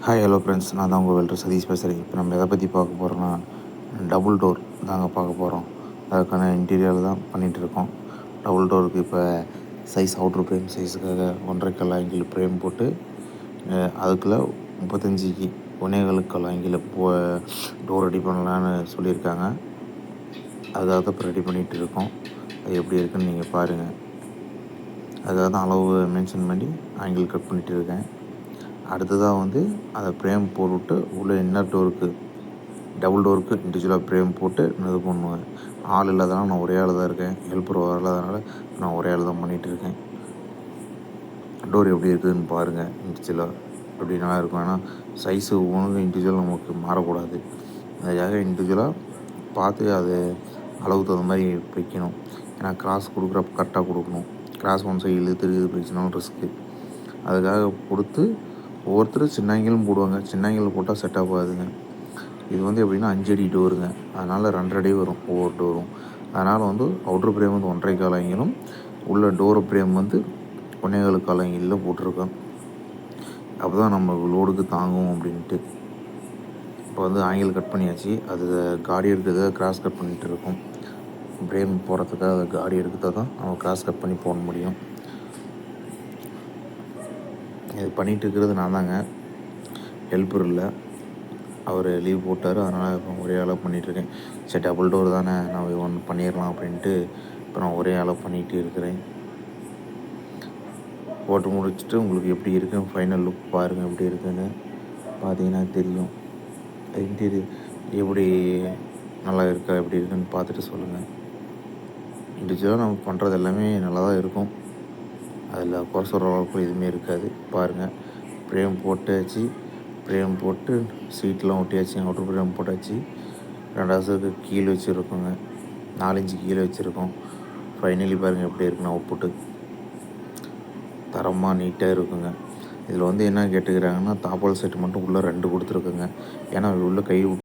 Hi hello friends, நான் தான் உங்கள் வெல்டர் சதீஷ் பேசுகிறேன். இப்போ நம்ம எதை பற்றி பார்க்க போகிறோன்னா, டபுள் டோர் தாங்க பார்க்க போகிறோம். அதுக்கான இன்டீரியர் தான் பண்ணிகிட்ருக்கோம். டபுள் டோருக்கு இப்போ சைஸ் அவுட்ரு ஃப்ரேம் சைஸுக்காக 1.25 ஆங்கிள் ஃப்ரேம் போட்டு அதுக்குள்ளே 35க்கு 1.25 ஆங்கிள் டோர் ரெடி பண்ணலான்னு சொல்லியிருக்காங்க. அதுக்காக தான் இப்போ ரெடி பண்ணிகிட்டு இருக்கோம். அது எப்படி இருக்குன்னு நீங்கள் பாருங்கள். அதுக்காக தான் அளவு மென்ஷன் பண்ணி ஆங்கிள் கட் பண்ணிகிட்டு இருக்கேன். அடுத்ததாக அதை ஃப்ரேம் போட்டுவிட்டு உள்ளே இன்னர் டோருக்கு டபுள் டோருக்கு இண்டிவிஜுவலாக ஃப்ரேம் போட்டு இது பண்ணுவேன். ஆள் இல்லாதனால நான் ஒரே ஆள் தான் இருக்கேன். ஹெல்ப்பர் வரலாதனால நான் ஒரே ஆள் தான் பண்ணிகிட்ருக்கேன். டோர் எப்படி இருக்குதுன்னு பாருங்கள். இண்டிவிஜுவலாக எப்படி நல்லா இருக்கும். ஏன்னா சைஸு ஒவ்வொன்றும் இண்டிவிஜுவல் நமக்கு மாறக்கூடாது. அதுக்காக இண்டிவிஜுவலாக பார்த்து அது அளவுக்கு தகுந்த மாதிரி வைக்கணும். ஏன்னா கிராஸ் கொடுக்குறப்ப கரெக்டாக கொடுக்கணும். கிராஸ் ஒன் சைடு இழுத்து போயிடுச்சுனாலும் ரிஸ்க்கு. அதுக்காக கொடுத்து ஒவ்வொருத்தரும் சின்ன ஆங்கிலும் போடுவாங்க. சின்ன ஆங்கிள் போட்டால் செட் ஆகாதுங்க. இது எப்படின்னா 5 அடி டோருங்க. அதனால் 2.5 அடி வரும் ஒவ்வொரு டோரும். அதனால் அவுட்ரு ஃப்ரேம் 1.25 ஆங்கிலும் உள்ள டோர் ஃப்ரேம் 1.25 ஆங்கிளில் போட்டிருக்கோம். அப்போ தான் நம்ம லோடுக்கு தாங்கும் அப்படின்ட்டு. இப்போ ஆங்கிள் கட் பண்ணியாச்சு. அது காடி எடுக்கிறத கிராஸ் கட் பண்ணிகிட்டு இருக்கோம். ஃப்ரேம் போடுறதுக்காக அதை காடி எடுக்கிறத தான் நம்ம கிராஸ் கட் பண்ணி போட முடியும். இது பண்ணிகிட்டு இருக்கிறது நான் தாங்க, ஹெல்ப்பர் இல்லை. அவர் லீவ் போட்டார். அதனால் இப்போ ஒரே ஆளாக பண்ணிகிட்ருக்கேன். சரி, டபுள் டோர் தானே, நான் ஒன்று பண்ணிடலாம் அப்படின்ட்டு இப்போ நான் ஒரே ஆளாக பண்ணிகிட்டு இருக்கிறேன். போட்டு முடிச்சுட்டு உங்களுக்கு எப்படி இருக்குன்னு ஃபைனல் லுக் பாருங்கள். எப்படி இருக்குன்னு பார்த்தீங்கன்னா தெரியும். இன்டீரியர் எப்படி நல்லா இருக்கா, எப்படி இருக்குன்னு பார்த்துட்டு சொல்லுங்கள். இண்டிவிஜுவலாக நம்ம பண்ணுறது எல்லாமே நல்லா தான் இருக்கும். அதில் குறை சொல்கிற அளவுக்கு எதுவுமே இருக்காது. பாருங்கள், ஃப்ரேம் போட்டாச்சு. ஃப்ரேம் போட்டு சீட்லாம் ஒட்டியாச்சு. அவுட்ரு ஃப்ரேம் போட்டாச்சு. 2 கீழே வச்சுருக்கோங்க. 4 இன்ச்சு கீழே வச்சுருக்கோம். ஃபைனலி பாருங்கள் எப்படி இருக்குன்னு அவுட்புட்டு. தரமாக நீட்டாக இருக்குங்க. இதில் என்ன கேட்டுக்கிறாங்கன்னா, தாப்பால் செட்டு மட்டும் உள்ளே 2 கொடுத்துருக்குங்க. ஏன்னா உள்ளே கை